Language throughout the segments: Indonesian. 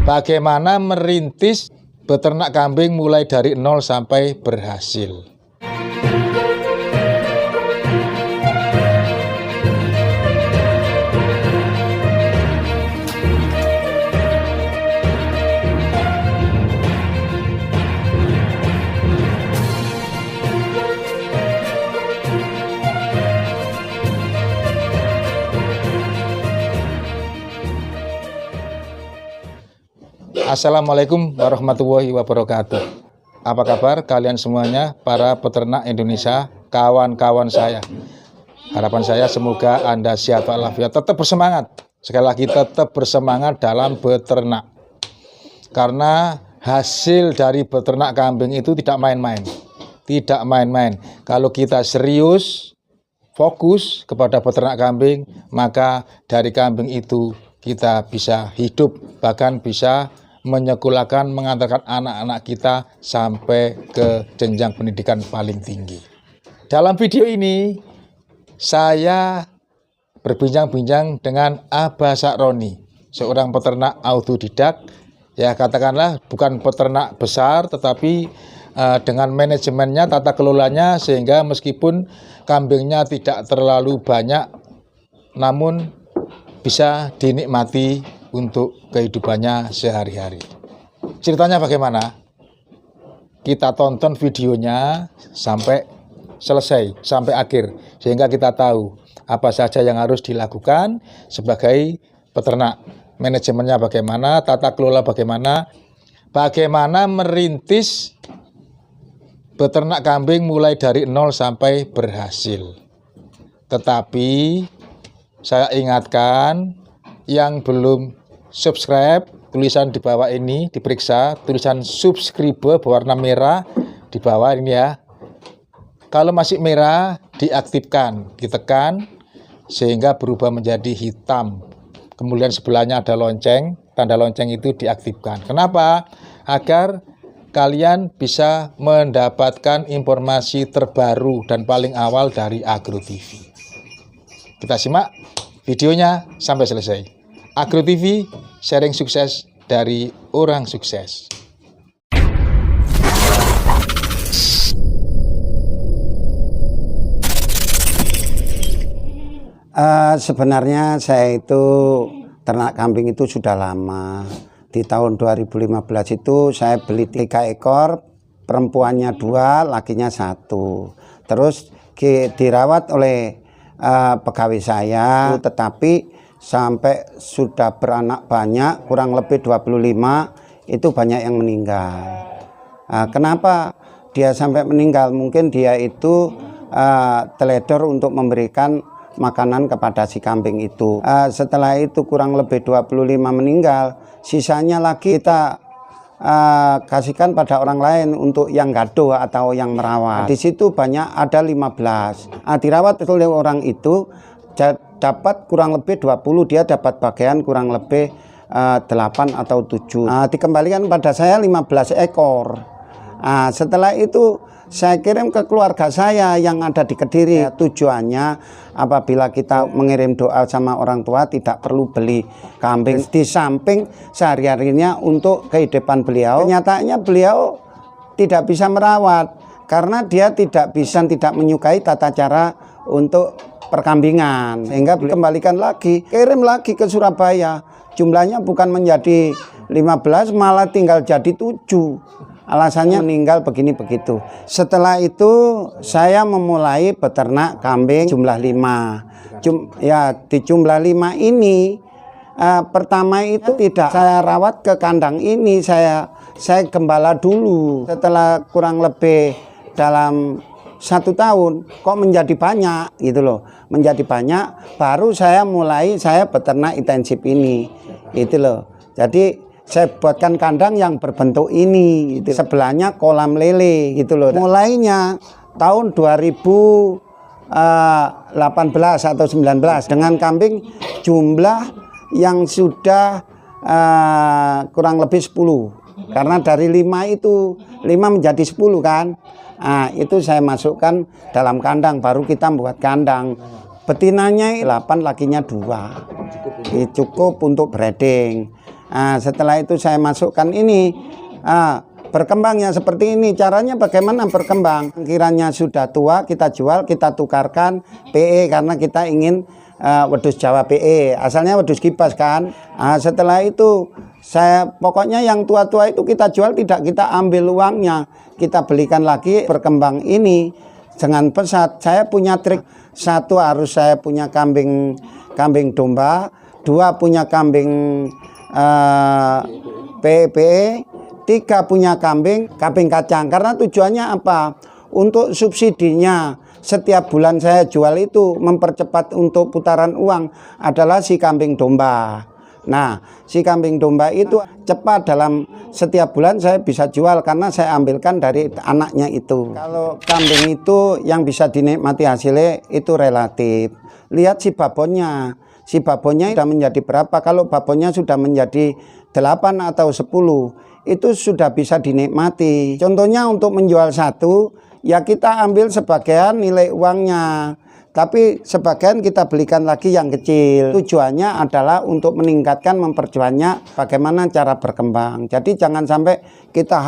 Bagaimana merintis beternak kambing mulai dari nol sampai berhasil. Assalamualaikum warahmatullahi wabarakatuh. Apa kabar kalian semuanya, para peternak Indonesia, kawan-kawan saya? Harapan saya semoga Anda sehat walafiat, tetap bersemangat. Sekali lagi tetap bersemangat dalam beternak. Karena hasil dari beternak kambing itu tidak main-main. Tidak main-main. Kalau kita serius, fokus kepada beternak kambing, maka dari kambing itu kita bisa hidup, bahkan bisa menyekolahkan, mengantarkan anak-anak kita sampai ke jenjang pendidikan paling tinggi. Dalam video ini saya berbincang-bincang dengan Abah Sakroni, seorang peternak autodidak, ya katakanlah bukan peternak besar, tetapi dengan manajemennya, tata kelolanya, sehingga meskipun kambingnya tidak terlalu banyak, namun bisa dinikmati untuk kehidupannya sehari-hari. Ceritanya bagaimana? Kita tonton videonya sampai selesai, sampai akhir, sehingga kita tahu apa saja yang harus dilakukan sebagai peternak. Manajemennya bagaimana, tata kelola bagaimana, bagaimana merintis beternak kambing mulai dari nol sampai berhasil. Tetapi saya ingatkan, yang belum subscribe, tulisan di bawah ini diperiksa, tulisan subscribe berwarna merah di bawah ini ya. Kalau masih merah, diaktifkan, ditekan sehingga berubah menjadi hitam. Kemudian sebelahnya ada lonceng, tanda lonceng itu diaktifkan. Kenapa? Agar kalian bisa mendapatkan informasi terbaru dan paling awal dari Agro TV. Kita simak videonya sampai selesai. Agro TV, sharing sukses dari orang sukses. Sebenarnya saya itu ternak kambing itu sudah lama. Di tahun 2015 itu saya beli 3 ekor, perempuannya 2, lakinya 1. Terus dirawat oleh pegawai saya, tetapi sampai sudah beranak banyak, kurang lebih 25, itu banyak yang meninggal. Kenapa dia sampai meninggal? Mungkin dia itu teledor untuk memberikan makanan kepada si kambing itu. Setelah itu kurang lebih 25 meninggal, sisanya lagi kita kasihkan pada orang lain untuk yang gaduh atau yang merawat. Di situ banyak ada 15. Dirawat oleh orang itu dapat kurang lebih 20, dia dapat bagian kurang lebih 8 atau 7. Dikembalikan pada saya 15 ekor. Setelah itu saya kirim ke keluarga saya yang ada di Kediri. Tujuannya apabila kita mengirim doa sama orang tua, tidak perlu beli kambing. Di samping sehari-harinya untuk kehidupan beliau, kenyataannya beliau tidak bisa merawat karena dia tidak menyukai tata cara untuk perkambingan, sehingga kembalikan lagi, kirim lagi ke Surabaya. Jumlahnya bukan menjadi 15, malah tinggal jadi 7. Alasannya meninggal begini begitu. Setelah itu saya memulai beternak kambing jumlah 5. Di jumlah 5 ini pertama itu tidak saya rawat ke kandang ini, saya gembala dulu. Setelah kurang lebih dalam 1 tahun kok menjadi banyak gitu loh, menjadi banyak, baru saya beternak intensif ini gitu loh. Jadi saya buatkan kandang yang berbentuk ini gitu. Sebelahnya kolam lele gitu loh. Mulainya tahun 2018 atau 19 dengan kambing jumlah yang sudah kurang lebih 10. Karena dari 5 itu 5 menjadi 10 kan. Itu saya masukkan dalam kandang, baru kita buat kandang. Betinanya 8, lakinya 2. Cukup untuk breeding. Nah, setelah itu saya masukkan ini, berkembangnya seperti ini. Caranya bagaimana berkembang? Kiranya sudah tua kita jual, kita tukarkan PE karena kita ingin wedhus Jawa PE. Asalnya wedhus kipas kan. Nah, setelah itu pokoknya yang tua-tua itu kita jual, tidak kita ambil uangnya, kita belikan lagi berkembang ini dengan pesat. Saya punya trik, satu harus saya punya kambing domba, dua punya kambing PE, tiga punya kambing kacang. Karena tujuannya apa? Untuk subsidinya setiap bulan saya jual itu mempercepat untuk putaran uang adalah si kambing domba. Nah, si kambing domba itu cepat, dalam setiap bulan saya bisa jual karena saya ambilkan dari anaknya itu. Kalau kambing itu yang bisa dinikmati hasilnya itu relatif. Lihat si babonnya. Si babonnya sudah menjadi berapa? Kalau babonnya sudah menjadi 8 atau 10, itu sudah bisa dinikmati. Contohnya untuk menjual satu, ya kita ambil sebagian nilai uangnya, tapi sebagian kita belikan lagi yang kecil. Tujuannya adalah untuk meningkatkan, memperbanyak bagaimana cara berkembang. Jadi jangan sampai kita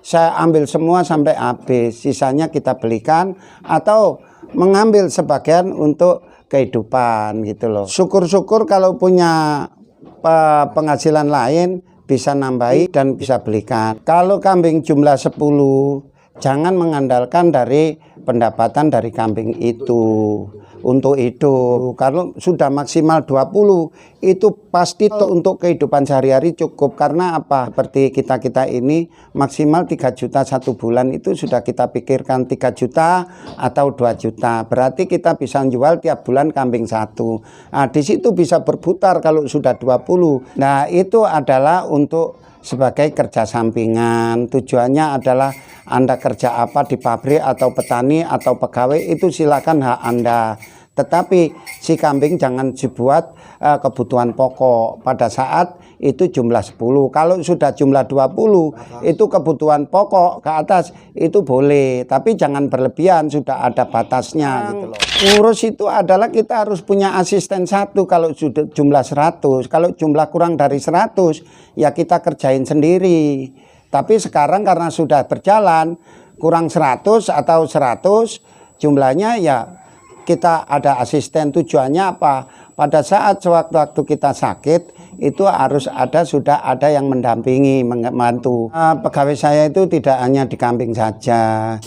saya ambil semua sampai habis, sisanya kita belikan atau mengambil sebagian untuk kehidupan gitu loh. Syukur-syukur kalau punya penghasilan lain bisa nambahi dan bisa belikan. Kalau kambing jumlah 10, jangan mengandalkan dari pendapatan dari kambing itu untuk hidup. Kalau sudah maksimal 20, itu pasti untuk kehidupan sehari-hari cukup. Karena apa? Seperti kita ini maksimal 3 juta satu bulan, itu sudah kita pikirkan 3 juta atau 2 juta. Berarti kita bisa jual tiap bulan kambing satu. Nah, di situ bisa berputar kalau sudah 20. Nah, itu adalah untuk sebagai kerja sampingan. Tujuannya adalah Anda kerja apa di pabrik atau petani atau pegawai, itu silakan hak Anda. Tetapi si kambing jangan dibuat kebutuhan pokok. Pada saat itu jumlah 10. Kalau sudah jumlah 20, itu kebutuhan pokok ke atas itu boleh, tapi jangan berlebihan, sudah ada batasnya gitu loh. Ngurus itu adalah kita harus punya asisten satu kalau sudah jumlah 100. Kalau jumlah kurang dari 100, ya kita kerjain sendiri. Tapi sekarang karena sudah berjalan kurang 100 atau 100 jumlahnya, ya kita ada asisten. Tujuannya apa? Pada saat sewaktu-waktu kita sakit itu harus sudah ada yang mendampingi, membantu. Pegawai saya itu tidak hanya di kambing saja,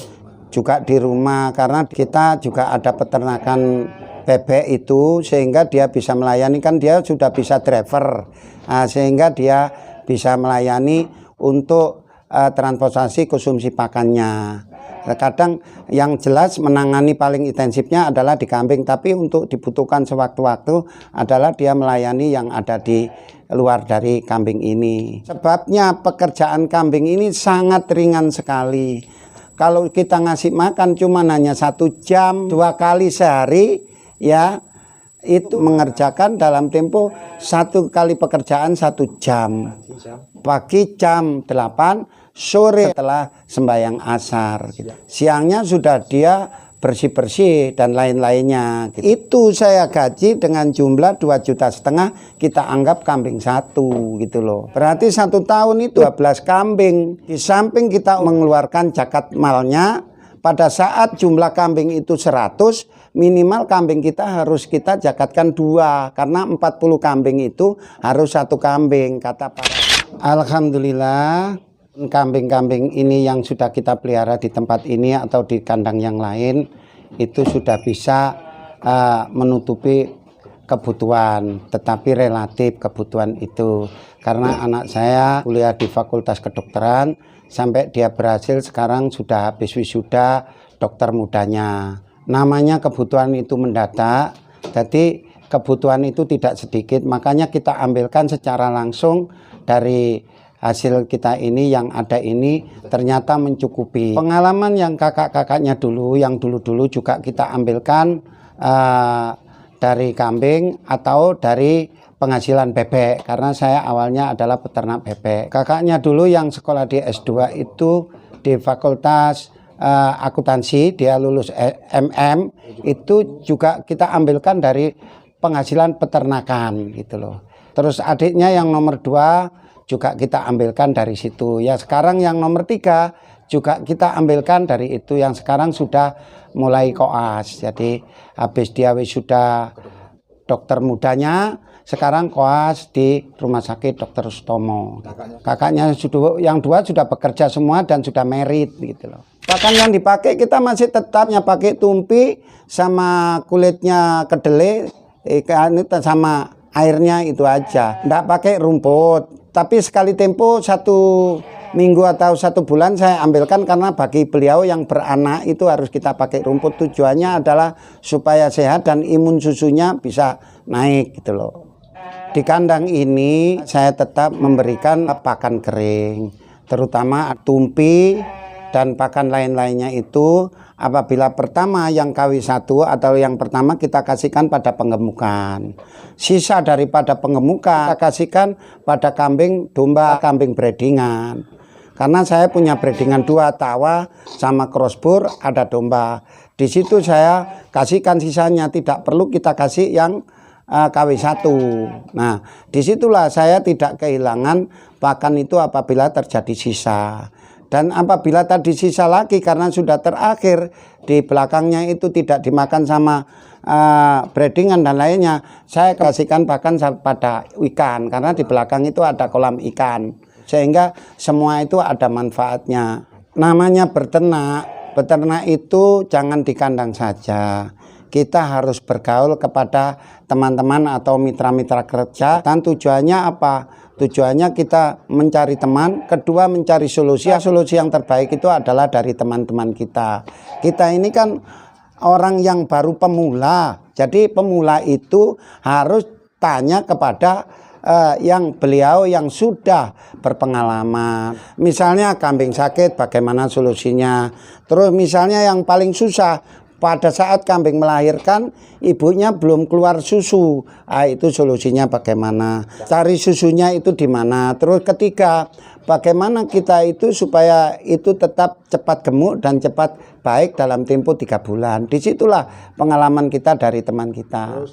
juga di rumah, karena kita juga ada peternakan bebek itu, sehingga dia bisa melayani, kan dia sudah bisa driver, sehingga dia bisa melayani untuk transportasi konsumsi pakannya. Kadang yang jelas menangani paling intensifnya adalah di kambing, tapi untuk dibutuhkan sewaktu-waktu adalah dia melayani yang ada di luar dari kambing ini. Sebabnya pekerjaan kambing ini sangat ringan sekali. Kalau kita ngasih makan cuma hanya 1 jam 2 kali sehari, ya itu mengerjakan dalam tempo 1 kali pekerjaan 1 jam. Pagi jam 8, sore setelah sembahyang asar gitu. Siangnya sudah dia bersih-bersih dan lain-lainnya gitu. Itu saya gaji dengan jumlah 2,5 juta, kita anggap kambing satu gitu loh. Berarti 1 tahun itu 12 kambing. Di samping kita mengeluarkan zakat malnya, pada saat jumlah kambing itu 100, minimal kambing kita harus kita zakatkan 2, karena 40 kambing itu harus 1 kambing kata para. Alhamdulillah, kambing-kambing ini yang sudah kita pelihara di tempat ini atau di kandang yang lain itu sudah bisa menutupi kebutuhan, tetapi relatif kebutuhan itu. Karena anak saya kuliah di Fakultas Kedokteran, sampai dia berhasil sekarang sudah habis wisuda dokter mudanya. Namanya kebutuhan itu mendadak, jadi kebutuhan itu tidak sedikit, makanya kita ambilkan secara langsung dari hasil kita ini, yang ada ini ternyata mencukupi. Pengalaman yang kakak-kakaknya dulu, yang dulu-dulu juga kita ambilkan dari kambing atau dari penghasilan bebek, karena saya awalnya adalah peternak bebek. Kakaknya dulu yang sekolah di S2 itu di Fakultas Akuntansi, dia lulus MM, itu juga kita ambilkan dari penghasilan peternakan gitu loh. Terus adiknya yang nomor 2 juga kita ambilkan dari situ. Ya sekarang yang nomor 3 juga kita ambilkan dari itu, yang sekarang sudah mulai koas. Jadi habis dia wisuda dokter mudanya, sekarang koas di Rumah Sakit Dr. Sutomo. Kakaknya yang 2 sudah bekerja semua dan sudah merit gitu loh. Pakan yang dipakai kita masih tetapnya pakai tumpi sama kulitnya kedelai, sama airnya itu aja. Nggak pakai rumput. Tapi sekali tempo 1 minggu atau 1 bulan saya ambilkan, karena bagi beliau yang beranak itu harus kita pakai rumput. Tujuannya adalah supaya sehat dan imun susunya bisa naik gitu loh. Di kandang ini saya tetap memberikan pakan kering, terutama tumpi dan pakan lain-lainnya itu apabila pertama yang KW1 atau yang pertama kita kasihkan pada penggemukan. Sisa daripada penggemukan kita kasihkan pada kambing domba, kambing breedingan. Karena saya punya breedingan 2, tawa sama crossbur, ada domba. Di situ saya kasihkan sisanya, tidak perlu kita kasih yang KW1. Nah, disitulah saya tidak kehilangan pakan itu apabila terjadi sisa. Dan apabila tadi sisa lagi karena sudah terakhir, di belakangnya itu tidak dimakan sama breedingan dan lainnya, saya kasihkan pakan pada ikan, karena di belakang itu ada kolam ikan, sehingga semua itu ada manfaatnya. Namanya beternak itu jangan di kandang saja. Kita harus bergaul kepada teman-teman atau mitra-mitra kerja, dan tujuannya apa? Tujuannya kita mencari teman, kedua mencari solusi. Solusi yang terbaik itu adalah dari teman-teman kita. Kita ini kan orang yang baru pemula, jadi pemula itu harus tanya kepada beliau yang sudah berpengalaman. Misalnya kambing sakit, bagaimana solusinya. Terus misalnya yang paling susah, pada saat kambing melahirkan, ibunya belum keluar susu. Itu solusinya bagaimana? Cari susunya itu di mana? Terus ketiga, bagaimana kita itu supaya itu tetap cepat gemuk dan cepat baik dalam tempo 3 bulan. Disitulah pengalaman kita dari teman kita.